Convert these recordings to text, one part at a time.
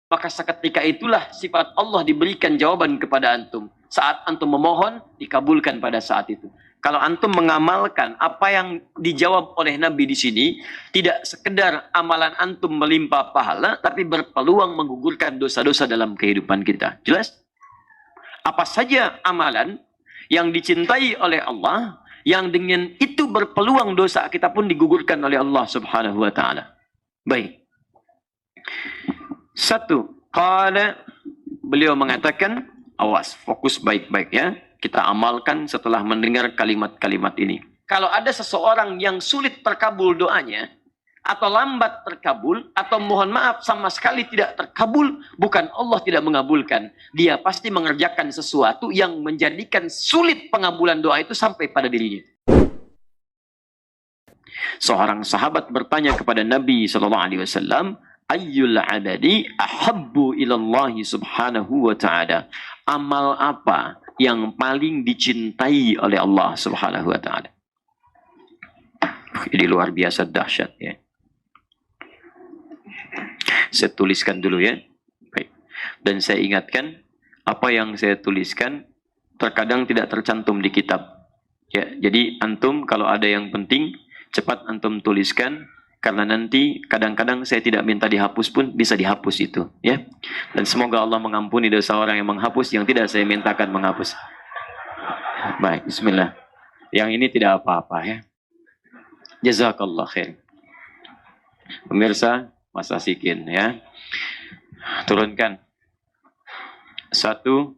maka seketika itulah sifat Allah diberikan jawaban kepada antum. Saat antum memohon, dikabulkan pada saat itu. Kalau antum mengamalkan apa yang dijawab oleh Nabi di sini, tidak sekedar amalan antum melimpah pahala, tapi berpeluang menggugurkan dosa-dosa dalam kehidupan kita. Jelas? Apa saja amalan yang dicintai oleh Allah, yang dengan itu berpeluang dosa kita pun digugurkan oleh Allah Subhanahu wa taala. Baik. Satu, beliau mengatakan, awas, fokus baik-baik ya. Kita amalkan setelah mendengar kalimat-kalimat ini. Kalau ada seseorang yang sulit terkabul doanya, atau lambat terkabul, atau mohon maaf sama sekali tidak terkabul, bukan Allah tidak mengabulkan. Dia pasti mengerjakan sesuatu yang menjadikan sulit pengabulan doa itu sampai pada dirinya. Seorang sahabat bertanya kepada Nabi SAW, ayyul adadi ahabbu ilallahi subhanahu wa ta'ala. Amal apa yang paling dicintai oleh Allah Subhanahu wa taala? Ini luar biasa dahsyat ya. Saya tuliskan dulu ya. Baik. Dan saya ingatkan, apa yang saya tuliskan terkadang tidak tercantum di kitab. Ya, jadi antum kalau ada yang penting cepat antum tuliskan, karena nanti kadang-kadang saya tidak minta dihapus pun bisa dihapus itu ya. Dan semoga Allah mengampuni dosa orang yang menghapus yang tidak saya mintakan menghapus. Baik, bismillah. Yang ini tidak apa-apa ya. Jazakallah khair. Pemirsa, Mas Asikin ya. Turunkan. Satu,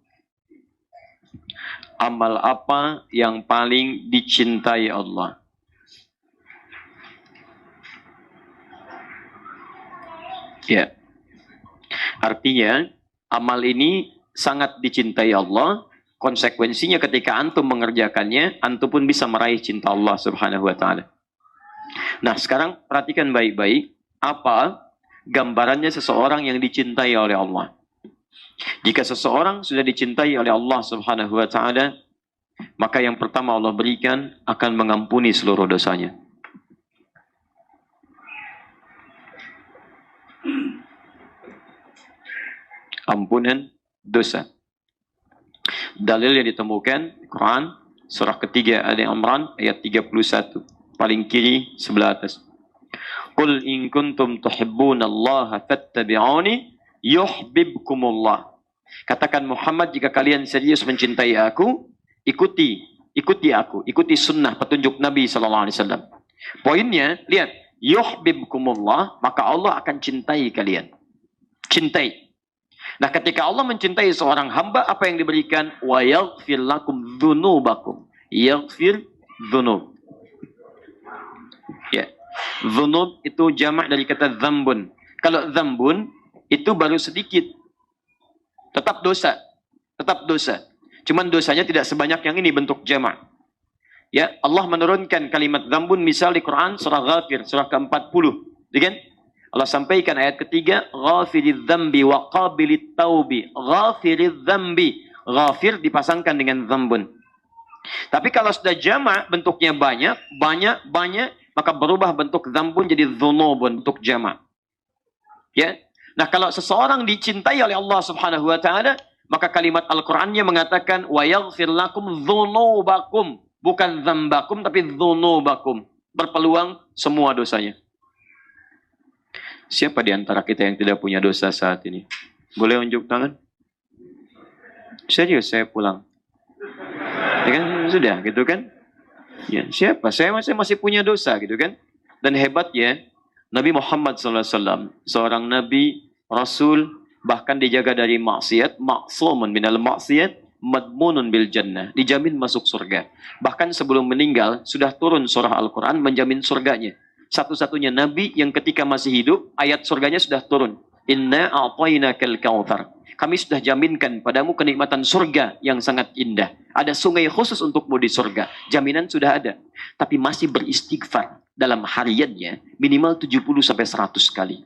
amal apa yang paling dicintai Allah? Ya. Artinya, amal ini sangat dicintai Allah. Konsekuensinya ketika antum mengerjakannya, antum pun bisa meraih cinta Allah Subhanahu wa taala. Nah, sekarang perhatikan baik-baik apa gambarannya seseorang yang dicintai oleh Allah. Jika seseorang sudah dicintai oleh Allah Subhanahu wa taala, maka yang pertama Allah berikan akan mengampuni seluruh dosanya. Ampunan dosa. Dalil yang ditemukan Quran surah ketiga Ali Imran ayat 31, paling kiri sebelah atas. Qul in kuntum tuhibbunallaha fattabi'uni yuhibbukumullah. Katakan Muhammad, jika kalian serius mencintai aku, ikuti aku, ikuti sunnah petunjuk Nabi sallallahu alaihi wasallam. Poinnya, lihat, yuhibbukumullah, maka Allah akan cintai kalian. Cintai. Nah, ketika Allah mencintai seorang hamba, apa yang diberikan? Wa yaghfir lakum dzunubakum. Yaghfir dzunub. Ya. Dzunub itu jamak dari kata dzambun. Kalau dzambun itu baru sedikit. Tetap dosa. Tetap dosa. Cuman dosanya tidak sebanyak yang ini bentuk jamak. Ya, Allah menurunkan kalimat dzambun misal di Quran surah Ghafir, surah ke-40. Kan? Allah sampaikan ayat ketiga, ghafiriz dzambi wa qabilit taubi. Ghafiriz dzambi. Ghafir dipasangkan dengan dzambun. Tapi kalau sudah jamak, bentuknya banyak, maka berubah bentuk dzambun jadi dzunubun, bentuk jamak. Ya. Nah, kalau seseorang dicintai oleh Allah Subhanahu wa taala, maka kalimat Al-Qur'annya mengatakan wa yaghfir lakum dzunubakum, bukan dzambakum tapi dzunubakum. Berpeluang semua dosanya. Siapa di antara kita yang tidak punya dosa saat ini? Boleh unjuk tangan? Serius, saya pulang. Ya kan? Sudah, gitu kan? Ya, siapa? Saya masih punya dosa, gitu kan? Dan hebatnya, Nabi Muhammad SAW, seorang Nabi, Rasul, bahkan dijaga dari maksiat, ma'sumun minal maksiat, madmunun bil jannah, dijamin masuk surga. Bahkan sebelum meninggal, sudah turun surah Al-Quran menjamin surganya. Satu-satunya Nabi yang ketika masih hidup, ayat surganya sudah turun. Inna a'tainakal kautsar. Kami sudah jaminkan padamu kenikmatan surga yang sangat indah. Ada sungai khusus untukmu di surga. Jaminan sudah ada. Tapi masih beristighfar dalam hariannya minimal 70-100 kali.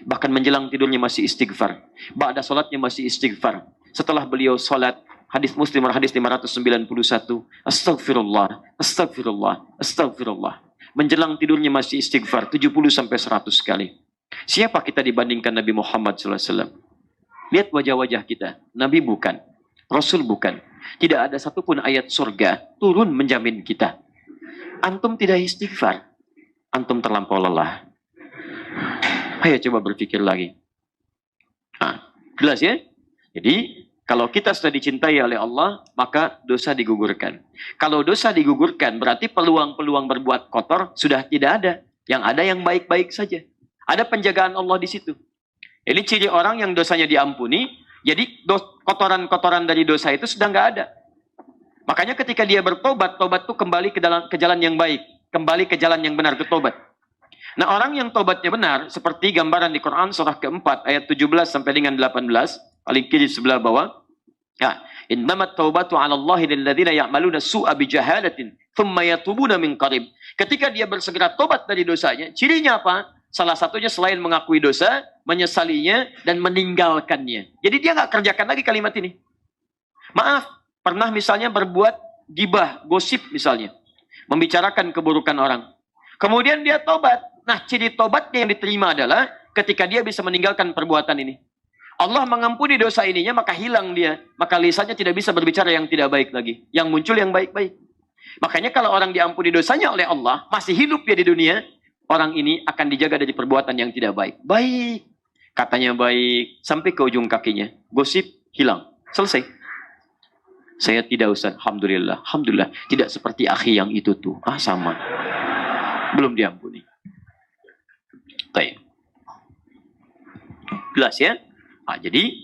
Bahkan menjelang tidurnya masih istighfar. Ba'da salatnya masih istighfar. Setelah beliau salat, hadis Muslim hadis 591, astagfirullah, astagfirullah, astagfirullah. Menjelang tidurnya masih istighfar 70-100 kali. Siapa kita dibandingkan Nabi Muhammad SAW? Lihat wajah-wajah kita. Nabi bukan. Rasul bukan. Tidak ada satupun ayat surga turun menjamin kita. Antum tidak istighfar. Antum terlampau lelah. Ayo coba berpikir lagi. Nah, jelas ya? Jadi, kalau kita sudah dicintai oleh Allah, maka dosa digugurkan. Kalau dosa digugurkan, berarti peluang-peluang berbuat kotor sudah tidak ada. Yang ada yang baik-baik saja. Ada penjagaan Allah di situ. Ini ciri orang yang dosanya diampuni, jadi kotoran-kotoran dari dosa itu sudah nggak ada. Makanya ketika dia bertobat, tobat itu kembali ke jalan yang baik. Kembali ke jalan yang benar, ke tobat. Nah, orang yang tobatnya benar, seperti gambaran di Quran surah keempat, ayat 17 sampai dengan 18, paling kiri sebelah bawah. Ya, innamat taubatu 'ala Allahi lilladzina ya'maluna su'a bijahalatin, thumma yatubuna min qarib. Ketika dia bersegera tobat dari dosanya, cirinya apa? Salah satunya selain mengakui dosa, menyesalinya, dan meninggalkannya. Jadi dia nggak kerjakan lagi kalimat ini. Maaf, pernah misalnya berbuat gibah, gosip misalnya. Membicarakan keburukan orang. Kemudian dia tobat. Nah, ciri tobatnya yang diterima adalah ketika dia bisa meninggalkan perbuatan ini. Allah mengampuni dosa ininya, maka hilang dia. Maka lisannya tidak bisa berbicara yang tidak baik lagi. Yang muncul yang baik-baik. Makanya kalau orang diampuni dosanya oleh Allah, masih hidup dia di dunia, orang ini akan dijaga dari perbuatan yang tidak baik. Baik. Katanya baik. Sampai ke ujung kakinya. Gosip, hilang. Selesai. Saya tidak usah. Alhamdulillah. Alhamdulillah. Tidak seperti akhi yang itu tuh. Ah, sama. Belum diampuni. Baik. Jelas ya? Nah, jadi,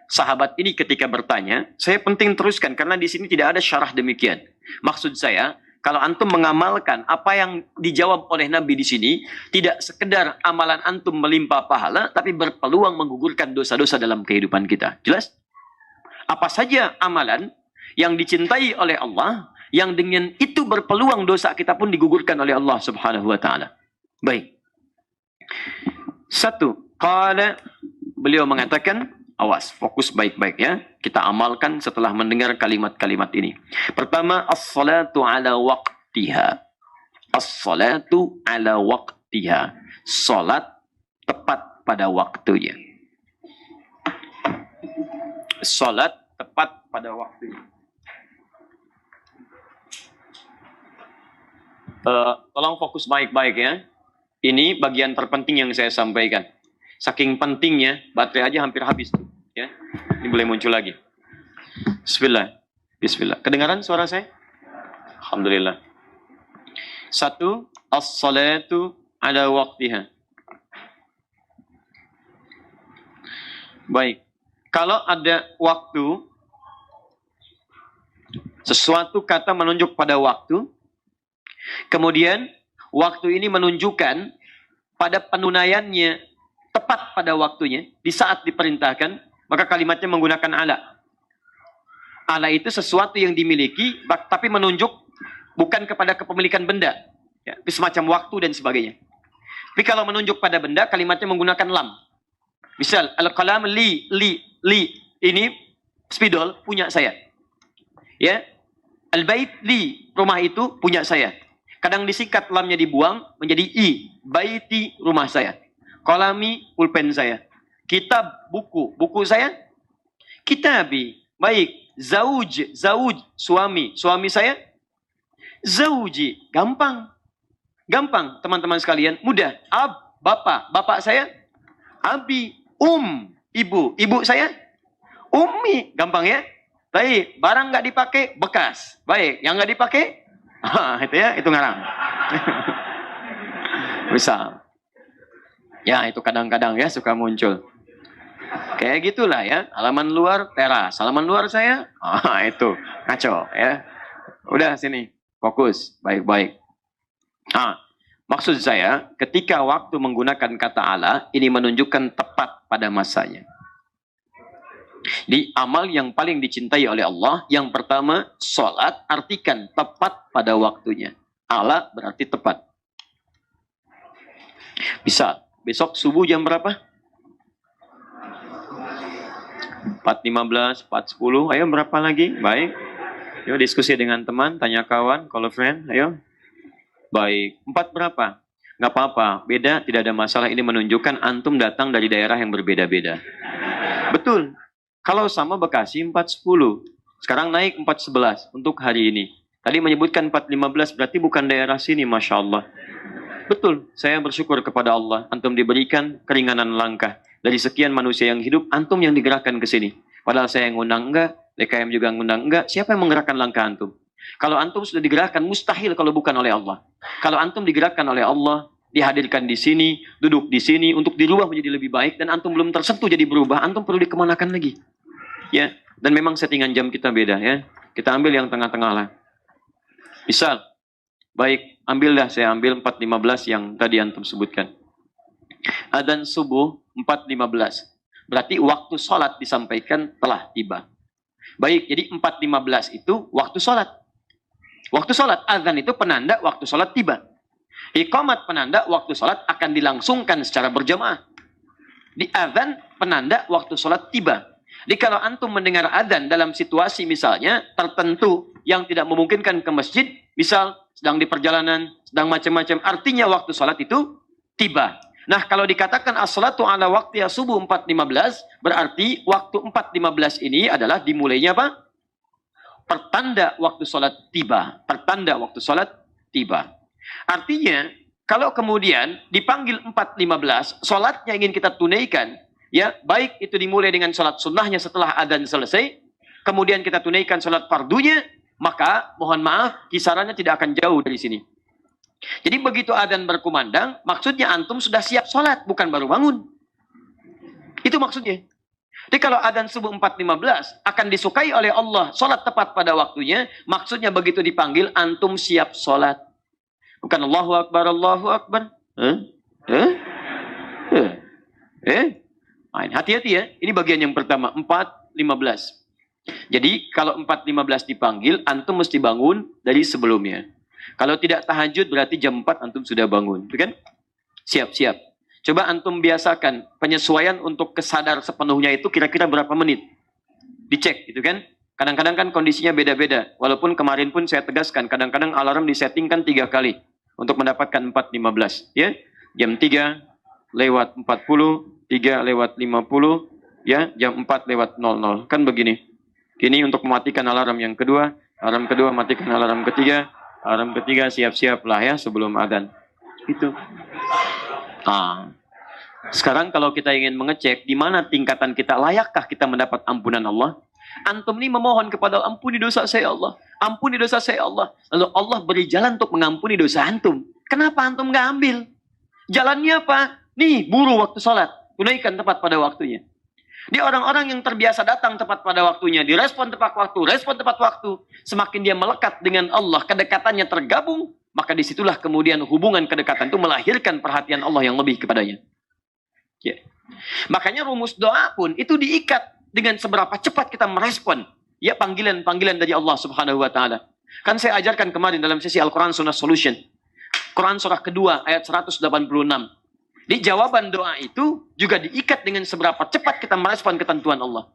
sahabat ini ketika bertanya, saya penting teruskan. Karena di sini tidak ada syarah demikian. Maksud saya, kalau antum mengamalkan apa yang dijawab oleh Nabi di sini, tidak sekedar amalan antum melimpah pahala, tapi berpeluang menggugurkan dosa-dosa dalam kehidupan kita. Jelas? Apa saja amalan yang dicintai oleh Allah, yang dengan itu berpeluang dosa kita pun digugurkan oleh Allah Subhanahu wa taala. Baik. Satu, qala, beliau mengatakan, awas, fokus baik-baik ya. Kita amalkan setelah mendengar kalimat-kalimat ini. Pertama, as-salatu ala waqtiha. As-salatu ala waqtiha. Salat tepat pada waktunya. Salat tepat pada waktunya. Tolong fokus baik-baik ya. Ini bagian terpenting yang saya sampaikan. Saking pentingnya, baterai aja hampir habis. Ya. Ini boleh muncul lagi. Bismillah. Bismillah. Kedengaran suara saya? Alhamdulillah. Satu, as-salatu ala waqtiha. Baik. Kalau ada waktu, sesuatu kata menunjuk pada waktu, kemudian waktu ini menunjukkan pada penunaiannya tepat pada waktunya, di saat diperintahkan, maka kalimatnya menggunakan ala. Ala itu sesuatu yang dimiliki, tapi menunjuk bukan kepada kepemilikan benda. Ya, semacam waktu dan sebagainya. Tapi kalau menunjuk pada benda, kalimatnya menggunakan lam. Misal, al-qalam li. Ini spidol punya saya. Ya, al-bait li, rumah itu punya saya. Kadang disingkat lamnya dibuang menjadi i, baiti, rumah saya. Qalami, pulpen saya. Kitab, buku saya. Kitabi, baik. Zauj, suami saya. Zauji, gampang. Gampang, teman-teman sekalian, mudah. Ab, bapak saya. Abi, ibu saya. Ummi, gampang ya. Baik, barang nggak dipakai, bekas. Baik, yang nggak dipakai, itu ya, itu ngarang. Bisa. Ya, itu kadang-kadang ya suka muncul. Kayak gitulah ya. Halaman luar teras, halaman luar saya, itu ngaco ya. Udah sini, fokus, baik-baik. Maksud saya, ketika waktu menggunakan kata ala, ini menunjukkan tepat pada masanya. Di amal yang paling dicintai oleh Allah, yang pertama, sholat, artikan tepat pada waktunya. Ala berarti tepat. Bisa, besok subuh jam berapa? 4.15, 4.10, ayo berapa lagi? Baik. Yuk diskusi dengan teman, tanya kawan, call a friend, ayo. Baik, 4 berapa? Nggak apa-apa, beda, tidak ada masalah. Ini menunjukkan antum datang dari daerah yang berbeda-beda. Betul. Kalau sama Bekasi 4.10. Sekarang naik 4.11 untuk hari ini. Tadi menyebutkan 4.15 berarti bukan daerah sini, Masya Allah. Betul, saya bersyukur kepada Allah. Antum diberikan keringanan langkah. Dari sekian manusia yang hidup, antum yang digerakkan ke sini. Padahal saya yang ngundang enggak, DKM juga ngundang enggak. Siapa yang menggerakkan langkah antum? Kalau antum sudah digerakkan, mustahil kalau bukan oleh Allah. Kalau antum digerakkan oleh Allah, dihadirkan di sini, duduk di sini, untuk dirubah menjadi lebih baik, dan antum belum tersentuh jadi berubah, antum perlu dikemanakan lagi. Ya, dan memang settingan jam kita beda ya. Kita ambil yang tengah-tengah lah. Misal, baik, ambillah, saya ambil 4.15 yang tadi antum sebutkan. Adzan subuh 4.15. Berarti waktu sholat disampaikan telah tiba. Baik, jadi 4.15 itu waktu sholat. Waktu sholat, adzan itu penanda waktu sholat tiba. Iqamat penanda waktu sholat akan dilangsungkan secara berjamaah. Di adzan penanda waktu sholat tiba. Jadi kalau antum mendengar adzan dalam situasi misalnya tertentu yang tidak memungkinkan ke masjid, misal sedang di perjalanan, sedang macam-macam, artinya waktu sholat itu tiba. Nah, kalau dikatakan as-salatu ala waqti subuh 4.15, berarti waktu 4.15 ini adalah dimulainya apa? Pertanda waktu sholat tiba. Pertanda waktu sholat tiba. Artinya, kalau kemudian dipanggil 4.15, sholatnya ingin kita tunaikan, ya, baik itu dimulai dengan sholat sunnahnya setelah adzan selesai, kemudian kita tunaikan sholat fardunya, maka mohon maaf, kisarannya tidak akan jauh dari sini. Jadi begitu adzan berkumandang, maksudnya antum sudah siap sholat, bukan baru bangun. Itu maksudnya. Jadi kalau adzan subuh 4.15 akan disukai oleh Allah, sholat tepat pada waktunya, maksudnya begitu dipanggil, antum siap sholat. Bukan Allahu Akbar, Allahu Akbar. Hati-hati ya, ini bagian yang pertama, 4.15. Jadi kalau 4.15 dipanggil, antum mesti bangun dari sebelumnya. Kalau tidak tahajud berarti jam 4 antum sudah bangun, kan? Siap-siap. Coba antum biasakan penyesuaian untuk kesadar sepenuhnya itu kira-kira berapa menit. Dicek, gitu kan? Kadang-kadang kan kondisinya beda-beda. Walaupun kemarin pun saya tegaskan, kadang-kadang alarm disettingkan 3 kali untuk mendapatkan 4.15, ya. Jam 3 lewat 40, 3 lewat 50, ya, jam 4 lewat 00. Kan begini. Ini untuk mematikan alarm yang kedua, alarm kedua matikan alarm ketiga. Alarm ketiga siap-siaplah ya sebelum adzan. Itu. Sekarang kalau kita ingin mengecek di mana tingkatan kita, layakkah kita mendapat ampunan Allah? Antum ini memohon kepada Allah, ampuni dosa saya Allah. Ampuni dosa saya Allah. Lalu Allah beri jalan untuk mengampuni dosa antum. Kenapa antum nggak ambil? Jalannya apa? Nih, buru waktu sholat. Tunaikan tepat pada waktunya. Dia orang-orang yang terbiasa datang tepat pada waktunya, direspon tepat waktu, respon tepat waktu. Semakin dia melekat dengan Allah, kedekatannya tergabung, maka disitulah kemudian hubungan kedekatan itu melahirkan perhatian Allah yang lebih kepadanya. Ya. Makanya rumus doa pun itu diikat dengan seberapa cepat kita merespon ya panggilan-panggilan dari Allah Subhanahu wa taala. Kan saya ajarkan kemarin dalam sesi Al-Quran Sunnah Solution. Quran surah kedua ayat 186. Di jawaban doa itu juga diikat dengan seberapa cepat kita merespon ketentuan Allah.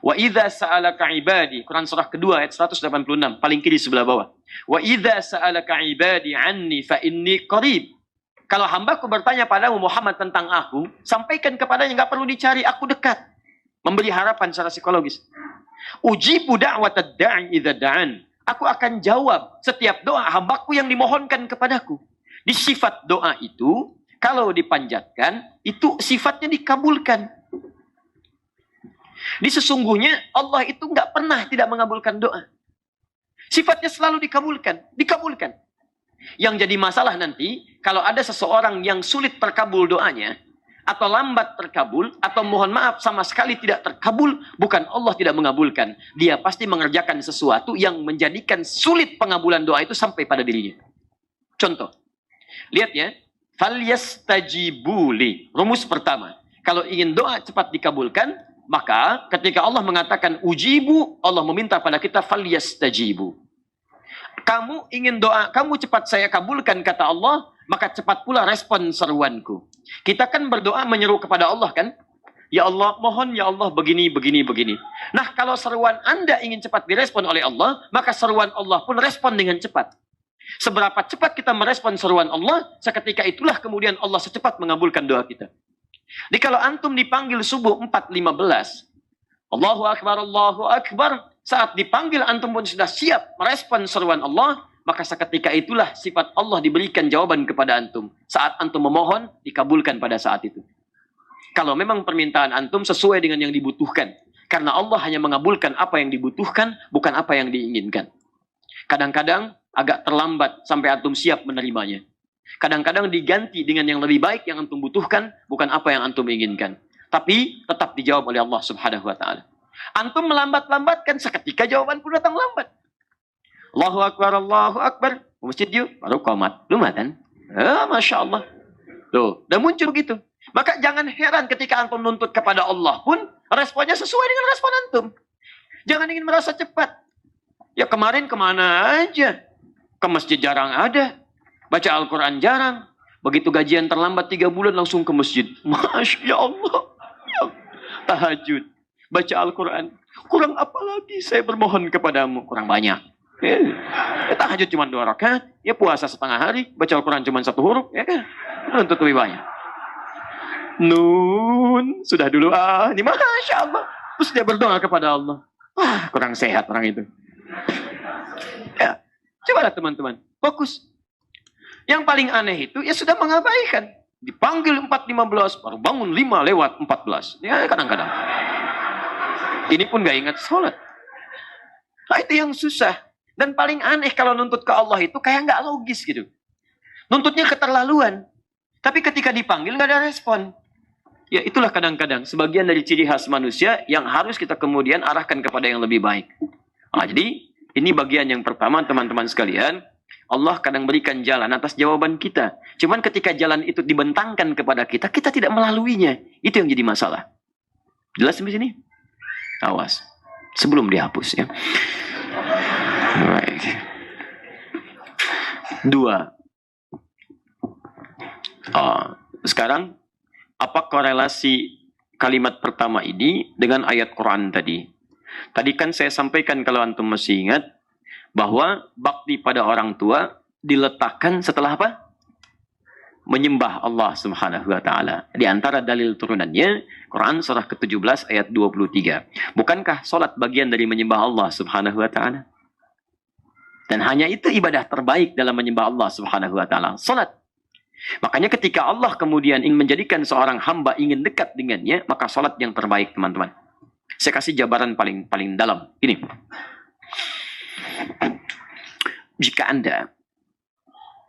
Wa idza sa'alaka ibadi, Quran surah kedua ayat 186, paling kiri sebelah bawah. Wa idza sa'alaka ibadi anni fa inni qarib. Kalau hambaku bertanya padamu Muhammad tentang aku, sampaikan kepadanya, nggak perlu dicari, aku dekat. Memberi harapan secara psikologis. Ujibu da'watad da'i idza da'an. Aku akan jawab setiap doa hambaku yang dimohonkan kepadaku. Di sifat doa itu, kalau dipanjatkan, itu sifatnya dikabulkan. Di sesungguhnya Allah itu nggak pernah tidak mengabulkan doa. Sifatnya selalu dikabulkan, dikabulkan. Yang jadi masalah nanti, kalau ada seseorang yang sulit terkabul doanya, atau lambat terkabul, atau mohon maaf sama sekali tidak terkabul, bukan Allah tidak mengabulkan. Dia pasti mengerjakan sesuatu yang menjadikan sulit pengabulan doa itu sampai pada dirinya. Contoh, lihat ya. Falyastajibuli. Rumus pertama. Kalau ingin doa cepat dikabulkan, maka ketika Allah mengatakan ujibu, Allah meminta pada kita falyastajibu. Kamu ingin doa, kamu cepat saya kabulkan kata Allah, maka cepat pula respon seruanku. Kita kan berdoa menyeru kepada Allah kan? Ya Allah, mohon ya Allah begini, begini, begini. Nah, kalau seruan Anda ingin cepat direspon oleh Allah, maka seruan Allah pun respon dengan cepat. Seberapa cepat kita merespon seruan Allah, seketika itulah kemudian Allah secepat mengabulkan doa kita. Jadi kalau antum dipanggil subuh 4.15, Allahu Akbar, Allahu Akbar. Saat dipanggil antum pun sudah siap merespon seruan Allah, maka seketika itulah sifat Allah diberikan jawaban kepada antum. Saat antum memohon, dikabulkan pada saat itu. Kalau memang permintaan antum sesuai dengan yang dibutuhkan. Karena Allah hanya mengabulkan apa yang dibutuhkan, bukan apa yang diinginkan. Kadang-kadang agak terlambat sampai antum siap menerimanya. Kadang-kadang diganti dengan yang lebih baik yang antum butuhkan, bukan apa yang antum inginkan. Tapi tetap dijawab oleh Allah Subhanahu wa Ta'ala. Antum melambat-lambatkan, seketika jawaban pun datang lambat. Allahu Akbar, Allahu Akbar. Ke masjid yuk, baru qomat. Lumatan. Masya Allah. Tuh, udah muncul gitu. Maka jangan heran ketika antum nuntut kepada Allah pun, responnya sesuai dengan respon antum. Jangan ingin merasa cepat. Ya kemarin kemana aja? Ke masjid jarang ada. Baca Al-Quran jarang. Begitu gajian terlambat 3 bulan langsung ke masjid. Masya Allah. Tahajud. Baca Al-Quran. Kurang apa lagi saya bermohon kepadamu? Kurang banyak. Tahajud cuma 2 rakaat. Ya puasa setengah hari. Baca Al-Quran cuma 1 huruf. Ya kan? Untuk lebih banyak. Nun. Sudah dulu. Ini Masya Allah. Terus dia berdoa kepada Allah. Kurang sehat orang itu. Ya. Cobalah teman-teman. Fokus. Yang paling aneh itu, ya sudah mengabaikan. Dipanggil 4.15, baru bangun 5:14. Ya kadang-kadang. Ini pun gak ingat sholat. Nah, itu yang susah. Dan paling aneh kalau nuntut ke Allah itu kayak gak logis gitu. Nuntutnya keterlaluan. Tapi ketika dipanggil gak ada respon. Ya itulah kadang-kadang sebagian dari ciri khas manusia yang harus kita kemudian arahkan kepada yang lebih baik. Nah, jadi ini bagian yang pertama teman-teman sekalian. Allah kadang berikan jalan atas jawaban kita. Cuman ketika jalan itu dibentangkan kepada kita, kita tidak melaluinya. Itu yang jadi masalah. Jelas sampai sini? Awas. Sebelum dihapus ya. Baik. 2. Sekarang, apa korelasi kalimat pertama ini dengan ayat Quran tadi? Tadi kan saya sampaikan kalau antum masih ingat, bahwa bakti pada orang tua diletakkan setelah apa? Menyembah Allah Subhanahu wa Ta'ala. Di antara dalil turunannya, Quran surah ke-17 ayat 23. Bukankah solat bagian dari menyembah Allah Subhanahu wa Ta'ala? Dan hanya itu ibadah terbaik dalam menyembah Allah Subhanahu wa Ta'ala. Solat. Makanya ketika Allah kemudian ingin menjadikan seorang hamba ingin dekat dengannya, maka solat yang terbaik, teman-teman. Saya kasih jabaran paling dalam. Ini. Jika Anda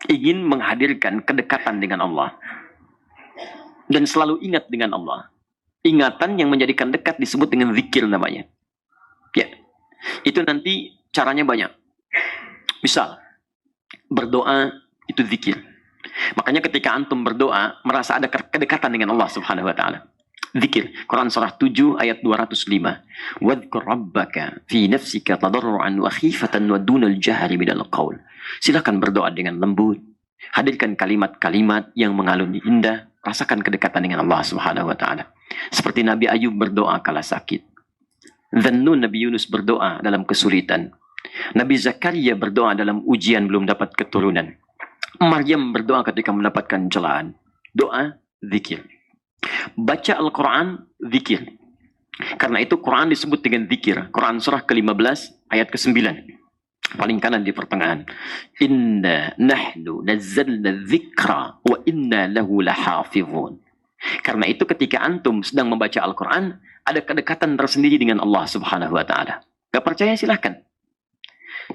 ingin menghadirkan kedekatan dengan Allah dan selalu ingat dengan Allah, ingatan yang menjadikan dekat disebut dengan zikir namanya. Ya, itu nanti caranya banyak. Misal, berdoa itu zikir. Makanya ketika antum berdoa merasa ada kedekatan dengan Allah Subhanahu wa Ta'ala. Zikir. Quran surah 7 ayat 205. Wadhkur rabbaka fi nafsika tadarruan wa khifatan wa dunal jahri minal qaul. Silakan berdoa dengan lembut. Hadirkan kalimat-kalimat yang mengalun indah. Rasakan kedekatan dengan Allah Subhanahu wa Ta'ala. Seperti Nabi Ayub berdoa kala sakit. Dhannun Nabi Yunus berdoa dalam kesulitan. Nabi Zakaria berdoa dalam ujian belum dapat keturunan. Maryam berdoa ketika mendapatkan celaan. Doa, zikir. Baca Al-Quran, zikir. Karena itu Quran disebut dengan zikir. Quran surah ke-15 ayat ke-9. Paling kanan di pertengahan. Inna nahnu nazzalna dzikra wa inna lahu lahafizun. Karena itu ketika antum sedang membaca Al-Quran, ada kedekatan tersendiri dengan Allah Subhanahu wa Ta'ala. Gak percaya silahkan.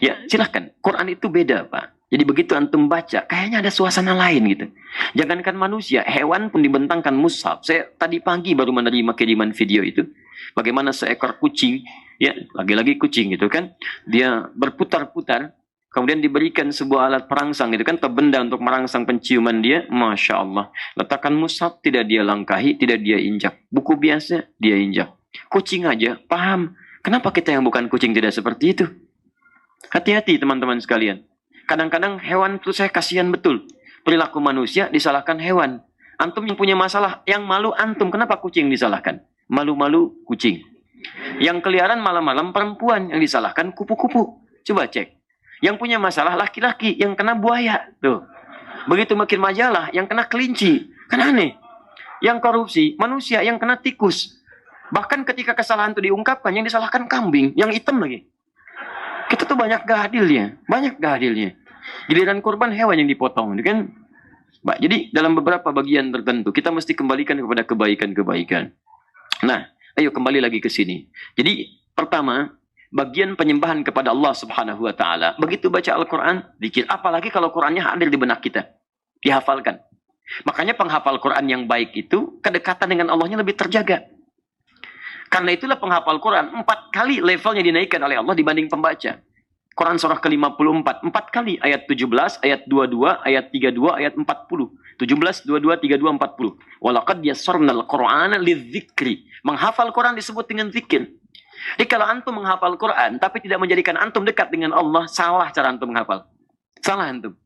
Ya silahkan. Quran itu beda Pak. Jadi begitu antum baca, kayaknya ada suasana lain gitu. Jangankan manusia, hewan pun dibentangkan mushaf. Saya tadi pagi baru menerima kiriman video itu. Bagaimana seekor kucing, ya lagi-lagi kucing gitu kan. Dia berputar-putar, kemudian diberikan sebuah alat perangsang gitu kan. Terbenda untuk merangsang penciuman dia. Masya Allah. Letakkan mushaf, tidak dia langkahi, tidak dia injak. Buku biasa, dia injak. Kucing aja, paham. Kenapa kita yang bukan kucing tidak seperti itu? Hati-hati teman-teman sekalian. Kadang-kadang hewan itu saya kasihan betul. Perilaku manusia disalahkan hewan. Antum yang punya masalah, yang malu antum. Kenapa kucing disalahkan? Malu-malu kucing. Yang keliaran malam-malam perempuan. Yang disalahkan kupu-kupu. Coba cek. Yang punya masalah laki-laki. Yang kena buaya. Tuh. Begitu makin majalah. Yang kena kelinci. Kan aneh. Yang korupsi manusia. Yang kena tikus. Bahkan ketika kesalahan itu diungkapkan, yang disalahkan kambing, yang hitam lagi. Kita tuh banyak gak adilnya, Giliran kurban hewan yang dipotong, kan? Jadi dalam beberapa bagian tertentu kita mesti kembalikan kepada kebaikan-kebaikan. Nah, ayo kembali lagi ke sini. Jadi pertama, bagian penyembahan kepada Allah Subhanahu wa taala. Begitu baca Al-Qur'an, zikir, apalagi kalau Qur'annya hadir di benak kita, dihafalkan. Makanya penghafal Qur'an yang baik itu kedekatan dengan Allahnya lebih terjaga. Karena itulah penghafal Quran 4 kali levelnya dinaikkan oleh Allah dibanding pembaca. Quran surah ke-54, 4 kali, ayat 17, ayat 22, ayat 32, ayat 40. 17, 22, 32, 40. Walaqad yassarnal Qur'ana lidzikri. Menghafal Quran disebut dengan zikir. Jadi kalau antum menghafal Quran tapi tidak menjadikan antum dekat dengan Allah, salah cara antum menghafal. Salah antum.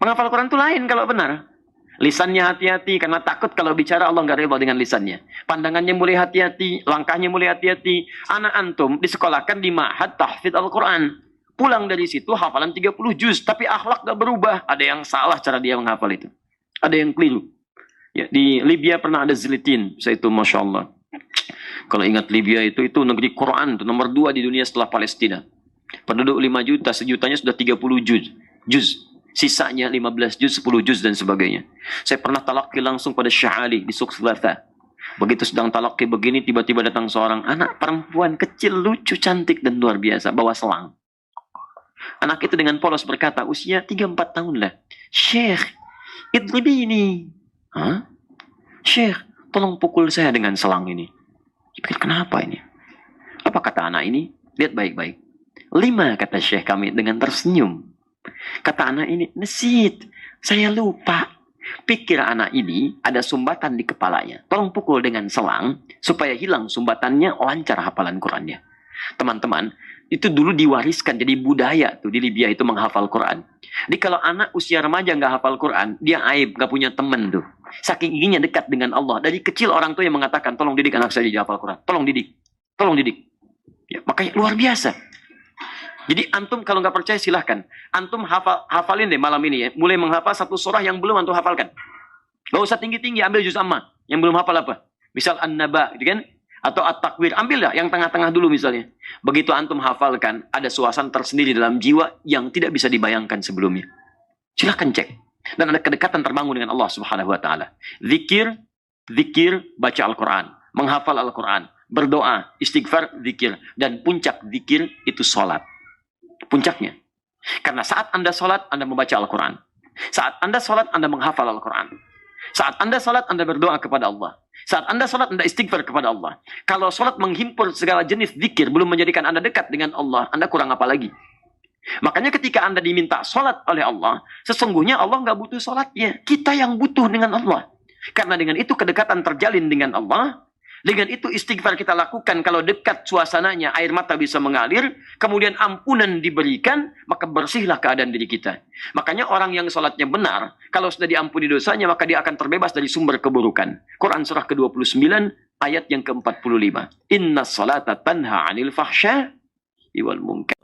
Menghafal Quran itu lain kalau benar. Lisannya hati-hati, karena takut kalau bicara Allah nggak rela dengan lisannya. Pandangannya mulai hati-hati, langkahnya mulai hati-hati. Anak antum disekolahkan di Ma'had Tahfidz Al-Quran. Pulang dari situ hafalan 30 juz, tapi akhlak nggak berubah. Ada yang salah cara dia menghafal itu. Ada yang keliru. Ya, di Libya pernah ada Zilitin, saya itu Masya Allah. Kalau ingat Libya itu negeri Quran, itu nomor 2 di dunia setelah Palestina. Penduduk 5 juta, sejutanya sudah 30 juz. Sisanya 15 juz, 10 juz, dan sebagainya. Saya pernah talaki langsung pada Syahali di Suqslatha. Begitu sedang talaki begini, tiba-tiba datang seorang anak perempuan kecil, lucu, cantik, dan luar biasa, bawa selang. Anak itu dengan polos berkata, usia 3-4 tahun lah. Syekh, idribini. Hah? Syekh, tolong pukul saya dengan selang ini. Pikir, kenapa ini? Apa kata anak ini? Lihat baik-baik. 5, kata Syekh kami dengan tersenyum. Kata anak ini, nesit, saya lupa. Pikir anak ini ada sumbatan di kepalanya. Tolong pukul dengan selang, supaya hilang sumbatannya, lancar hafalan Qurannya. Teman-teman, itu dulu diwariskan jadi budaya tuh di Libya itu menghafal Quran. Jadi kalau anak usia remaja nggak hafal Quran, dia aib, nggak punya teman tuh. Saking inginnya dekat dengan Allah. Dari kecil orang tua yang mengatakan, tolong didik anak saya jadi hafal Quran. Tolong didik. Ya, makanya luar biasa. Jadi antum kalau nggak percaya silahkan. Antum hafalin deh malam ini ya. Mulai menghafal satu surah yang belum antum hafalkan. Gak usah tinggi-tinggi, ambil juz amma. Yang belum hafal apa? Misal An-Naba, gitu kan? Atau At-Takwir. Ambil dah yang tengah-tengah dulu misalnya. Begitu antum hafalkan, ada suasana tersendiri dalam jiwa yang tidak bisa dibayangkan sebelumnya. Silahkan cek. Dan ada kedekatan terbangun dengan Allah Subhanahu wa taala. Zikir, baca Al-Quran. Menghafal Al-Quran. Berdoa, istighfar, zikir. Dan puncak zikir itu sholat. Puncaknya. Karena saat Anda sholat, Anda membaca Al-Quran. Saat Anda sholat, Anda menghafal Al-Quran. Saat Anda sholat, Anda berdoa kepada Allah. Saat Anda sholat, Anda istighfar kepada Allah. Kalau sholat menghimpun segala jenis zikir, belum menjadikan Anda dekat dengan Allah, Anda kurang apa lagi? Makanya ketika Anda diminta sholat oleh Allah, sesungguhnya Allah nggak butuh sholatnya. Kita yang butuh dengan Allah. Karena dengan itu kedekatan terjalin dengan Allah. Dengan itu istighfar kita lakukan. Kalau dekat suasananya, air mata bisa mengalir. Kemudian ampunan diberikan, maka bersihlah keadaan diri kita. Makanya orang yang sholatnya benar, kalau sudah diampuni dosanya, maka dia akan terbebas dari sumber keburukan. Quran surah ke-29, ayat yang ke-45. Inna salata tanha anil fahsya wal munkar.